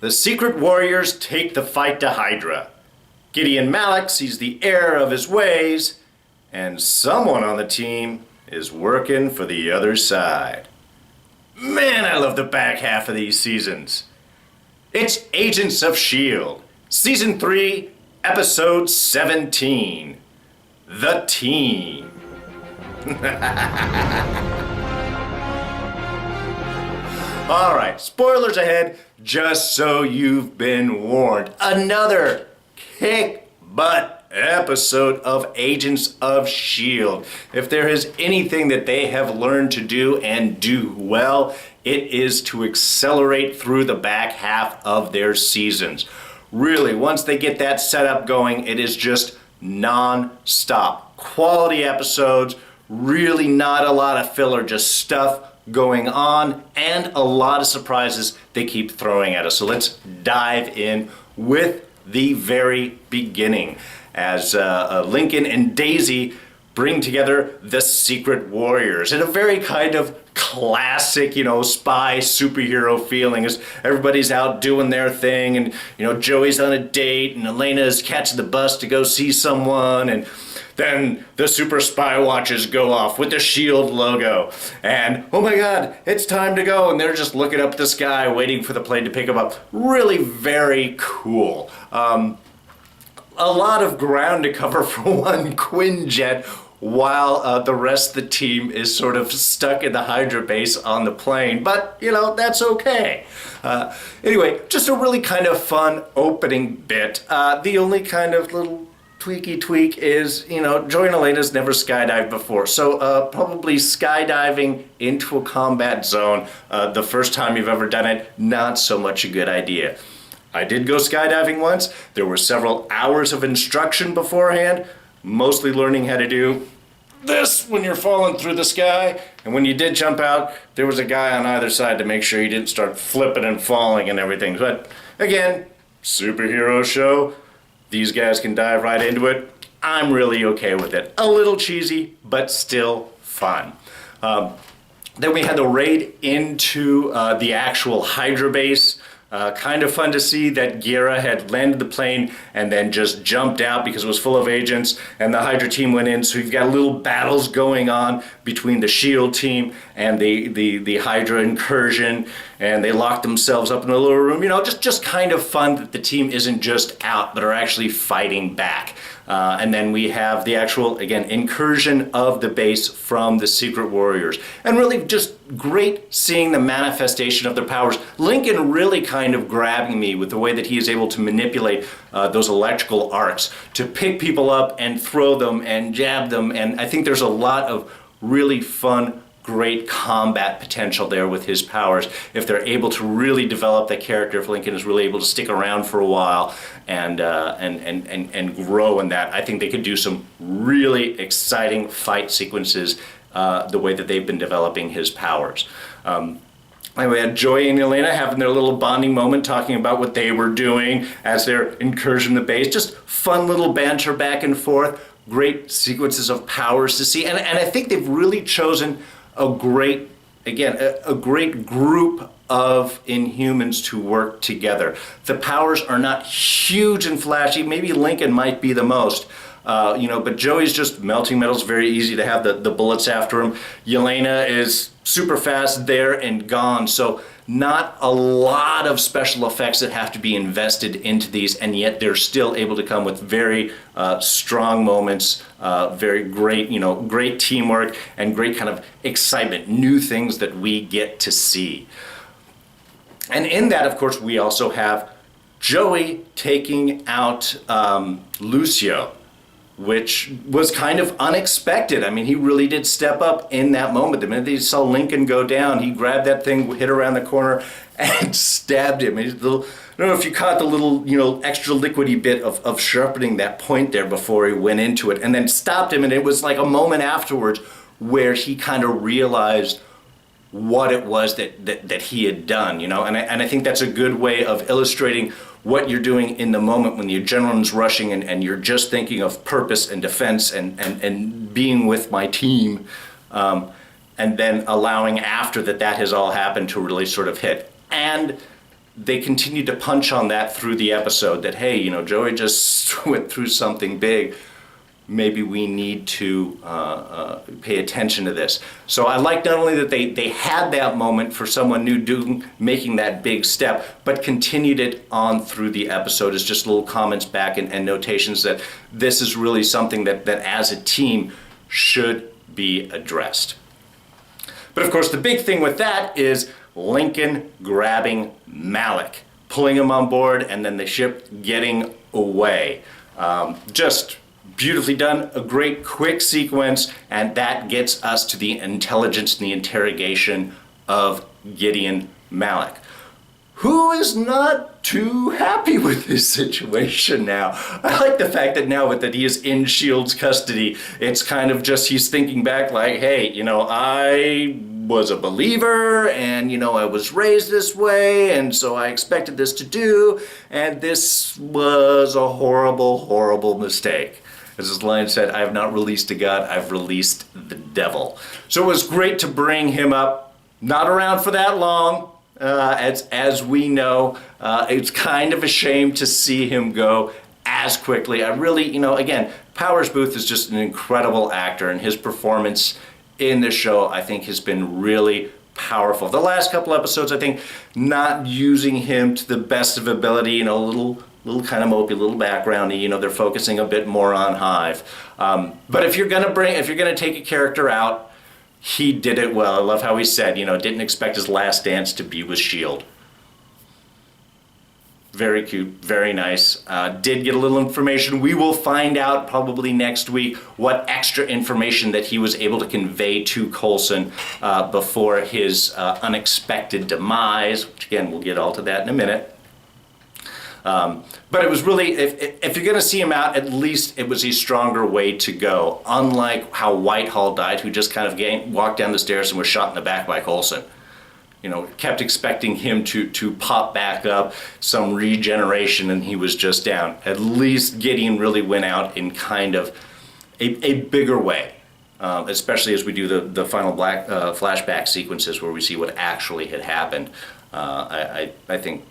The Secret Warriors take the fight to Hydra. Gideon Malik sees the error of his ways, and someone on the team is working for the other side. Man, I love the back half of these seasons. It's Agents of S.H.I.E.L.D., Season 3, Episode 17, The Team. Alright, spoilers ahead, just so you've been warned. Another kick-butt episode of Agents of S.H.I.E.L.D. If there is anything that they have learned to do and do well, it is to accelerate through the back half of their seasons. Really, once they get that setup going, it is just non-stop. Quality episodes, really not a lot of filler, just stuff going on, and a lot of surprises they keep throwing at us. So let's dive in with the very beginning as Lincoln and Daisy bring together the Secret Warriors in a very kind of classic, spy superhero feeling as everybody's out doing their thing, and Joey's on a date and Elena is catching the bus to go see someone, and then the super spy watches go off with the S.H.I.E.L.D. logo. And, oh my God, it's time to go. And they're just looking up at the sky, waiting for the plane to pick them up. Really very cool. A lot of ground to cover for one Quinjet, while the rest of the team is sort of stuck in the Hydra base on the plane. But, that's okay. Anyway, just a really kind of fun opening bit. The only kind of little tweak is, Joey and Elena's never skydived before, so probably skydiving into a combat zone the first time you've ever done it, not so much a good idea. I did go skydiving once. There were several hours of instruction beforehand, mostly learning how to do this when you're falling through the sky, and when you did jump out, there was a guy on either side to make sure you didn't start flipping and falling and everything. But again, superhero show. These guys can dive right into it. I'm really okay with it. A little cheesy, but still fun. Then we had the raid into the actual Hydra base. Kind of fun to see that Gira had landed the plane and then just jumped out because it was full of agents, and the Hydra team went in. So you've got little battles going on between the S.H.I.E.L.D. team and the Hydra incursion, and they locked themselves up in a little room. Just kind of fun that the team isn't just out, but are actually fighting back. And then we have the actual, again, incursion of the base from the Secret Warriors. And really just great seeing the manifestation of their powers. Lincoln really kind of grabbing me with the way that he is able to manipulate those electrical arcs to pick people up and throw them and jab them. And I think there's a lot of really fun, great combat potential there with his powers if they're able to really develop that character. If Lincoln is really able to stick around for a while and grow in that, I think they could do some really exciting fight sequences the way that they've been developing his powers. Anyway, we had Joey and Elena having their little bonding moment, talking about what they were doing as their incursion in the base. Just fun little banter back and forth. Great sequences of powers to see, and I think they've really chosen a great group of Inhumans to work together. The powers are not huge and flashy. Maybe Lincoln might be the most, but Joey's just melting metal's very easy to have the bullets after him. Yelena is super fast there and gone, so not a lot of special effects that have to be invested into these, and yet they're still able to come with very strong moments, very great, great teamwork, and great kind of excitement, new things that we get to see. And in that, of course, we also have Joey taking out Lucio, which was kind of unexpected. I mean, he really did step up in that moment. The minute he saw Lincoln go down, he grabbed that thing, hit around the corner, and stabbed him. I don't know if you caught the little, extra liquidy bit of sharpening that point there before he went into it, and then stopped him, and it was like a moment afterwards where he kind of realized what it was that he had done, and I think that's a good way of illustrating what you're doing in the moment when the adrenaline's rushing and you're just thinking of purpose and defense and being with my team, and then allowing after that has all happened to really sort of hit. And they continued to punch on that through the episode, that, hey, you know, Joey just went through something big. Maybe we need to pay attention to this. So I like not only that they had that moment for someone new making that big step, but continued it on through the episode as just little comments back and notations that this is really something that as a team should be addressed. But of course, the big thing with that is Lincoln grabbing Malik, pulling him on board, and then the ship getting away. Just beautifully done, a great quick sequence, and that gets us to the intelligence and the interrogation of Gideon Malik, who is not too happy with his situation now. I like the fact that now that he is in S.H.I.E.L.D.'s custody, it's kind of just he's thinking back like, hey, you know, I was a believer, and, you know, I was raised this way, and so I expected this to do, and this was a horrible, horrible mistake. As his line said, I have not released a god, I've released the devil. So it was great to bring him up, not around for that long, as we know. It's kind of a shame to see him go as quickly. I really, you know, again, Powers Boothe is just an incredible actor, and his performance in this show, I think, has been really powerful. The last couple episodes, I think, not using him to the best of ability, you know, a little kind of mopey, little backgroundy, you know, they're focusing a bit more on Hive. But if you're gonna take a character out, he did it well. I love how he said, you know, didn't expect his last dance to be with S.H.I.E.L.D. Very cute, very nice. Did get a little information. We will find out probably next week what extra information that he was able to convey to Coulson before his unexpected demise, which again, we'll get all to that in a minute. But it was really, if you're going to see him out, at least it was a stronger way to go. Unlike how Whitehall died, who just kind of walked down the stairs and was shot in the back by Coulson. You know, kept expecting him to pop back up, some regeneration, and he was just down. At least Gideon really went out in kind of a bigger way, especially as we do the final flashback sequences where we see what actually had happened. I think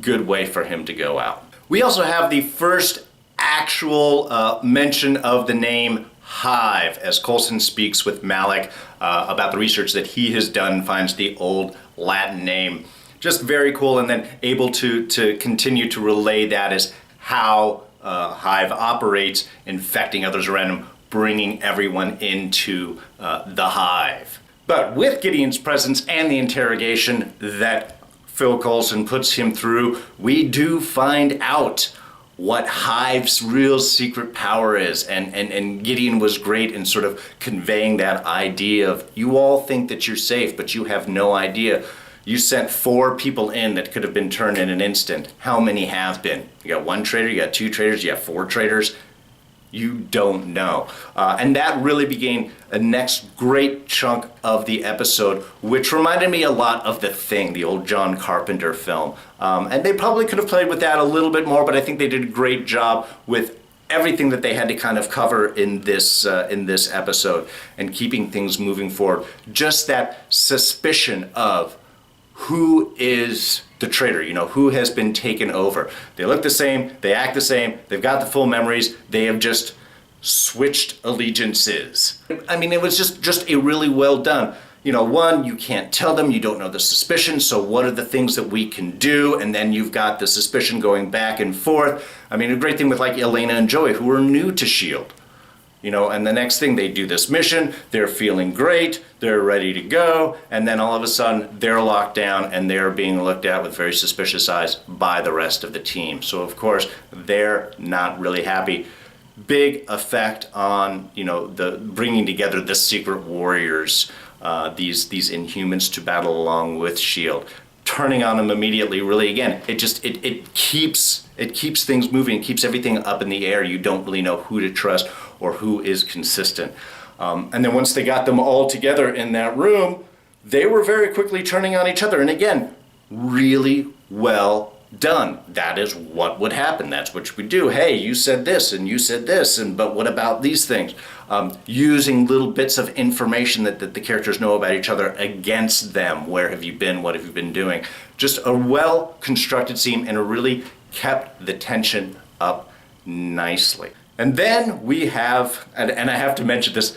good way for him to go out. We also have the first actual mention of the name Hive, as Coulson speaks with Malik about the research that he has done, finds the old Latin name. Just very cool, and then able to continue to relay that as how Hive operates, infecting others around him, bringing everyone into the Hive. But with Gideon's presence and the interrogation that Phil Coulson puts him through, we do find out what Hive's real secret power is. And Gideon was great in sort of conveying that idea of, you all think that you're safe, but you have no idea. You sent 4 people in that could have been turned in an instant. How many have been? You got 1 traitor, you got 2 traitors, you got 4 traitors. You don't know. And that really became a next great chunk of the episode, which reminded me a lot of The Thing, the old John Carpenter film. And they probably could have played with that a little bit more, but I think they did a great job with everything that they had to kind of cover in this episode and keeping things moving forward. Just that suspicion of who is the traitor, you know, who has been taken over. They look the same, they act the same, they've got the full memories, they have just switched allegiances. I mean, it was just a really well done. You know, one, you can't tell them, you don't know the suspicion, so what are the things that we can do? And then you've got the suspicion going back and forth. I mean, a great thing with like Elena and Joey, who are new to S.H.I.E.L.D. You know, and the next thing, they do this mission, they're feeling great, they're ready to go, and then all of a sudden they're locked down and they're being looked at with very suspicious eyes by the rest of the team. So of course, they're not really happy. Big effect on, you know, the bringing together the secret warriors, these Inhumans to battle along with S.H.I.E.L.D. Turning on them immediately, really, again, it keeps things moving, it keeps everything up in the air. You don't really know who to trust or who is consistent. And then once they got them all together in that room, they were very quickly turning on each other. And again, really well done. That is what would happen. That's what we do. Hey, you said this and you said this, but what about these things? Using little bits of information that the characters know about each other against them. Where have you been? What have you been doing? Just a well-constructed scene, and it really kept the tension up nicely. And then we have, and I have to mention this,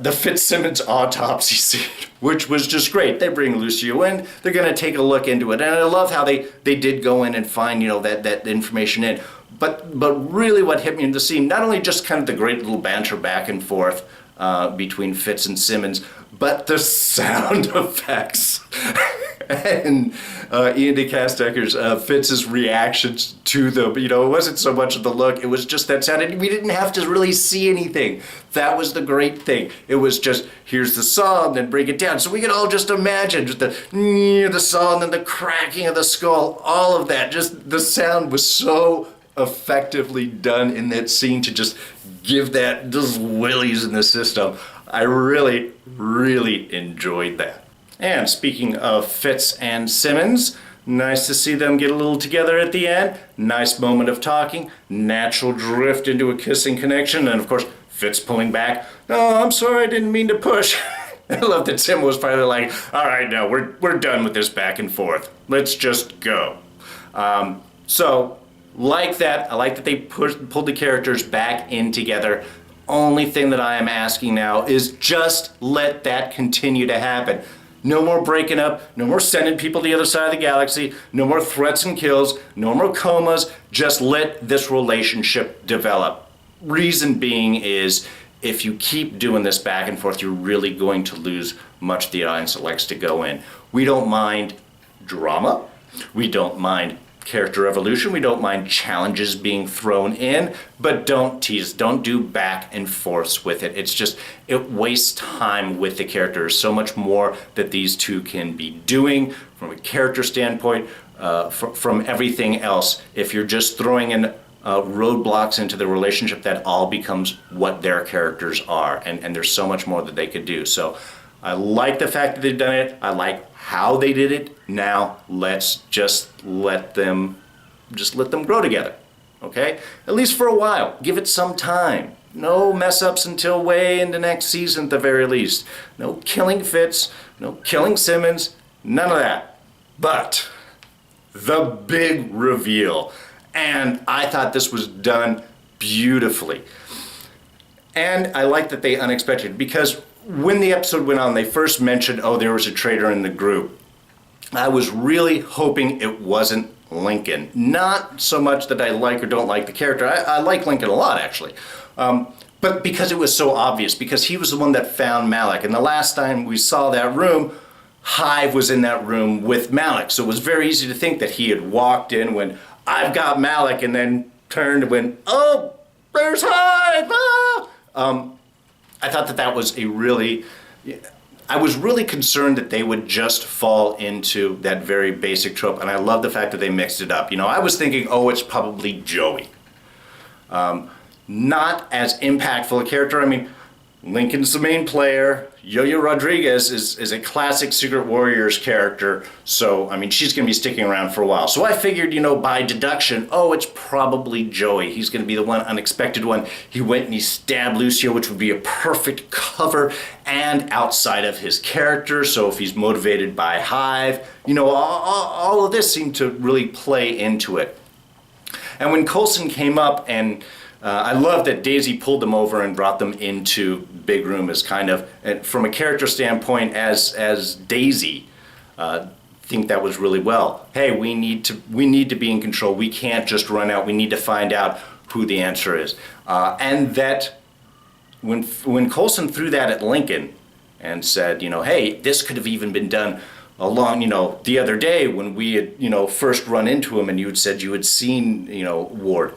the Fitzsimmons autopsy scene, which was just great. They bring Lucio in, they're going to take a look into it. And I love how they did go in and find, that information in. But really what hit me in the scene, not only just kind of the great little banter back and forth between Fitz and Simmons, but the sound effects. And Ian DeCastecker's Fitz's reactions to them. It wasn't so much of the look, it was just that sound. And we didn't have to really see anything. That was the great thing. It was just, here's the saw, and then bring it down. So we could all just imagine just the saw, and then the cracking of the skull, all of that. Just the sound was so effectively done in that scene to just give that those willies in the system. I really, really enjoyed that. And speaking of Fitz and Simmons, nice to see them get a little together at the end. Nice moment of talking, natural drift into a kissing connection, and of course, Fitz pulling back. "Oh, I'm sorry, I didn't mean to push." I love that Sim was finally like, "All right, no, we're done with this back and forth. Let's just go." So, like that, I like that they pulled the characters back in together. Only thing that I am asking now is just let that continue to happen. No more breaking up, no more sending people to the other side of the galaxy, no more threats and kills, no more comas. Just let this relationship develop. Reason being is, if you keep doing this back and forth, you're really going to lose much of the audience that likes to go in. We don't mind drama. We don't mind character evolution. We don't mind challenges being thrown in, but don't tease, don't do back and forths with it. It's just, it wastes time with the characters. So much more that these two can be doing from a character standpoint, from everything else. If you're just throwing in roadblocks into the relationship, that all becomes what their characters are, and there's so much more that they could do. So I like the fact that they've done it. I like how they did it. Now let's just let them grow together, okay? At least for a while. Give it some time. No mess ups until way into next season at the very least. No killing Fitz, no killing Simmons, none of that. But the big reveal, and I thought this was done beautifully. And I like that they unexpected, because when the episode went on, they first mentioned, there was a traitor in the group. I was really hoping it wasn't Lincoln. Not so much that I like or don't like the character. I like Lincoln a lot, actually. But because it was so obvious, because he was the one that found Malik. And the last time we saw that room, Hive was in that room with Malik. So it was very easy to think that he had walked in when, "I've got Malik," and then turned and went, "Oh, there's Hive!" Ah! I thought that was I was really concerned that they would just fall into that very basic trope, and I love the fact that they mixed it up. I was thinking, it's probably Joey. Not as impactful a character. I mean, Lincoln's the main player. Yo-Yo Rodriguez is a classic Secret Warriors character, so, I mean, she's going to be sticking around for a while. So I figured, by deduction, it's probably Joey. He's going to be the one unexpected one. He went and he stabbed Lucio, which would be a perfect cover and outside of his character, so if he's motivated by Hive, all of this seemed to really play into it. And when Coulson came up, and I love that Daisy pulled them over and brought them into Big Room as kind of, and from a character standpoint, as Daisy, think that was really well. Hey, we need to be in control. We can't just run out. We need to find out who the answer is. And that when Coulson threw that at Lincoln and said, hey, this could have even been done along, the other day when we had, first run into him and you had said you had seen, Ward.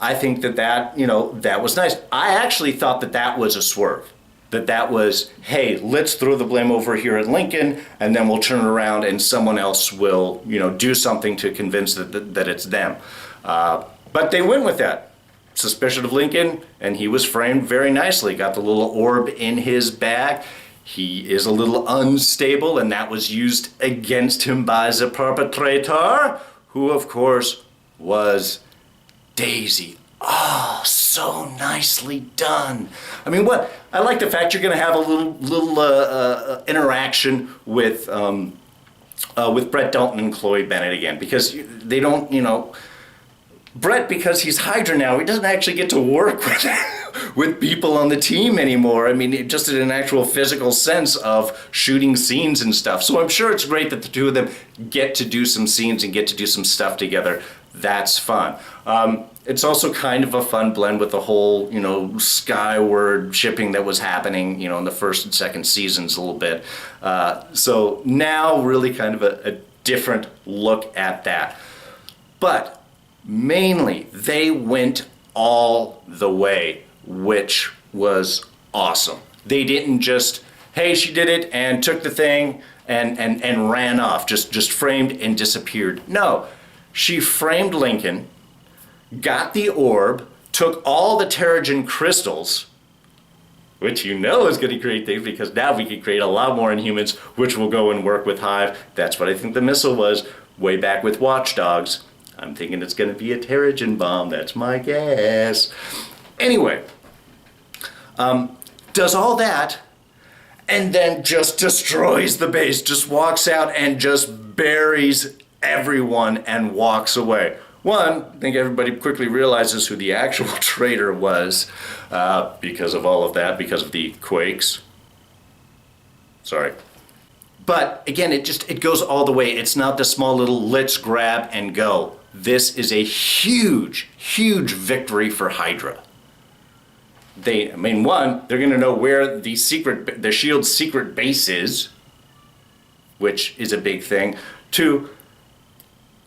I think that was nice. I actually thought that was a swerve. That was, hey, let's throw the blame over here at Lincoln, and then we'll turn it around and someone else will, do something to convince that it's them. But they went with that. Suspicion of Lincoln, and he was framed very nicely. Got the little orb in his bag. He is a little unstable, and that was used against him by the perpetrator, who of course was Daisy. Oh, so nicely done. I mean, what I like the fact you're going to have a little interaction with Brett Dalton and Chloe Bennett again, because they don't, Brett, because he's Hydra now, he doesn't actually get to work with people on the team anymore. I mean, just in an actual physical sense of shooting scenes and stuff. So I'm sure it's great that the two of them get to do some scenes and get to do some stuff together. That's fun. It's also kind of a fun blend with the whole, Skyward shipping that was happening, in the first and second seasons a little bit. So now really kind of a different look at that. But mainly, they went all the way, which was awesome. They didn't just, hey, she did it and took the thing and ran off, just framed and disappeared. No, she framed Lincoln, got the orb, took all the Terrigen crystals, which is going to create things, because now we can create a lot more Inhumans, which will go and work with Hive. That's what I think the missile was way back with Watch Dogs. I'm thinking it's going to be a Terrigen bomb. That's my guess. Anyway, does all that and then just destroys the base, just walks out and just buries everyone and walks away. One, I think everybody quickly realizes who the actual traitor was because of all of that, because of the quakes. Sorry. But again, it goes all the way. It's not the small little let's grab and go. This is a huge, huge victory for Hydra. One, they're going to know where the Shield's secret base is, which is a big thing. Two,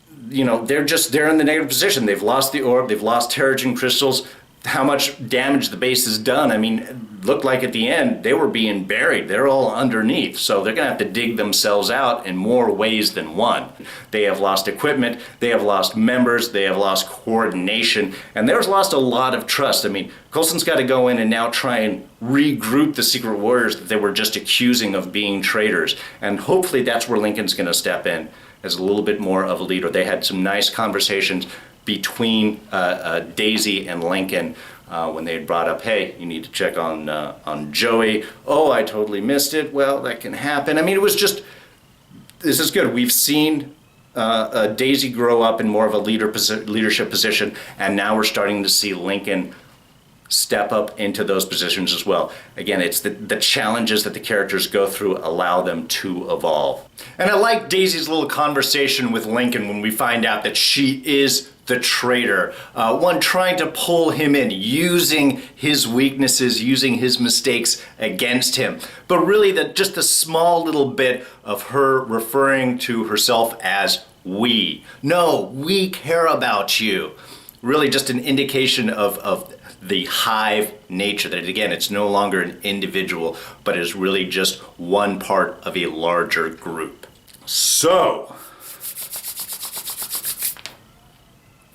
they're in the negative position. They've lost the orb, they've lost Terrigen crystals. How much damage the base has done. I mean, it looked like at the end they were being buried. They're all underneath, so they're going to have to dig themselves out in more ways than one. They have lost equipment, they have lost members, they have lost coordination, and there's lost a lot of trust. I mean, Coulson's got to go in and now try and regroup the Secret Warriors that they were just accusing of being traitors, and hopefully that's where Lincoln's going to step in as a little bit more of a leader. They had some nice conversations between Daisy and Lincoln when they had brought up, hey, you need to check on Joey. Oh, I totally missed it. Well, that can happen. I mean, it was just, this is good. We've seen Daisy grow up in more of a leadership position, and now we're starting to see Lincoln step up into those positions as well. Again, it's the challenges that the characters go through allow them to evolve. And I like Daisy's little conversation with Lincoln when we find out that she is the traitor. One trying to pull him in, using his weaknesses, using his mistakes against him. But really just the small little bit of her referring to herself as we. No, we care about you. Really just an indication of the Hive nature, that again, it's no longer an individual, but is really just one part of a larger group. So,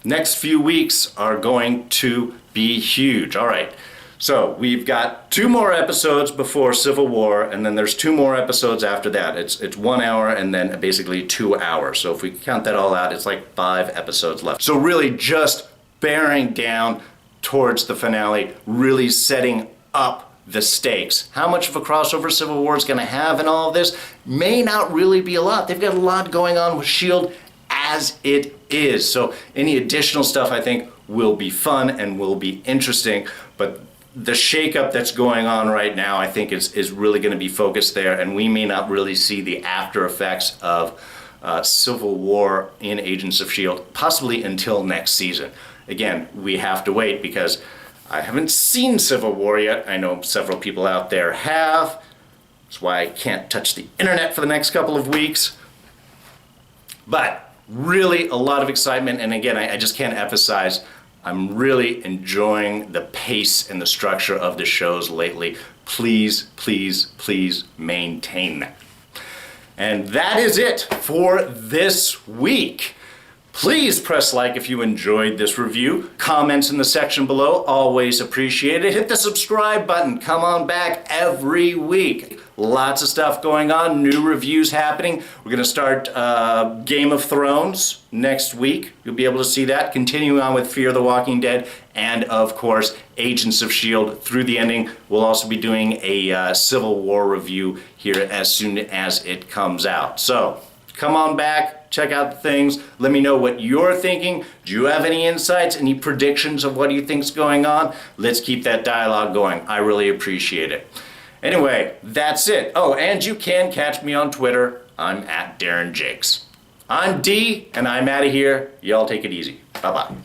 next few weeks are going to be huge. All right, so we've got 2 more episodes before Civil War, and then there's 2 more episodes after that. It's 1 hour and then basically 2 hours. So if we count that all out, it's like 5 episodes left. So really just bearing down towards the finale, really setting up the stakes. How much of a crossover Civil War is going to have in all of this may not really be a lot. They've got a lot going on with S.H.I.E.L.D. as it is. So any additional stuff I think will be fun and will be interesting. But the shakeup that's going on right now I think is really going to be focused there, and we may not really see the after effects of Civil War in Agents of S.H.I.E.L.D. possibly until next season. Again, we have to wait because I haven't seen Civil War yet. I know several people out there have. That's why I can't touch the internet for the next couple of weeks. But really a lot of excitement, and again, I just can't emphasize, I'm really enjoying the pace and the structure of the shows lately. Please, please, please maintain that. And that is it for this week. Please press like if you enjoyed this review. Comments in the section below, always appreciated. Hit the subscribe button. Come on back every week. lots of stuff going on, new reviews happening. We're going to start Game of Thrones next week. You'll be able to see that. Continuing on with Fear the Walking Dead, and of course, Agents of S.H.I.E.L.D. through the ending. We'll also be doing a Civil War review here as soon as it comes out. So, come on back, check out the things, let me know what you're thinking. Do you have any insights, any predictions of what you think's going on? Let's keep that dialogue going. I really appreciate it. Anyway, that's it. Oh, and you can catch me on Twitter. I'm at Darren Jakes. I'm D, and I'm out of here. Y'all take it easy. Bye-bye.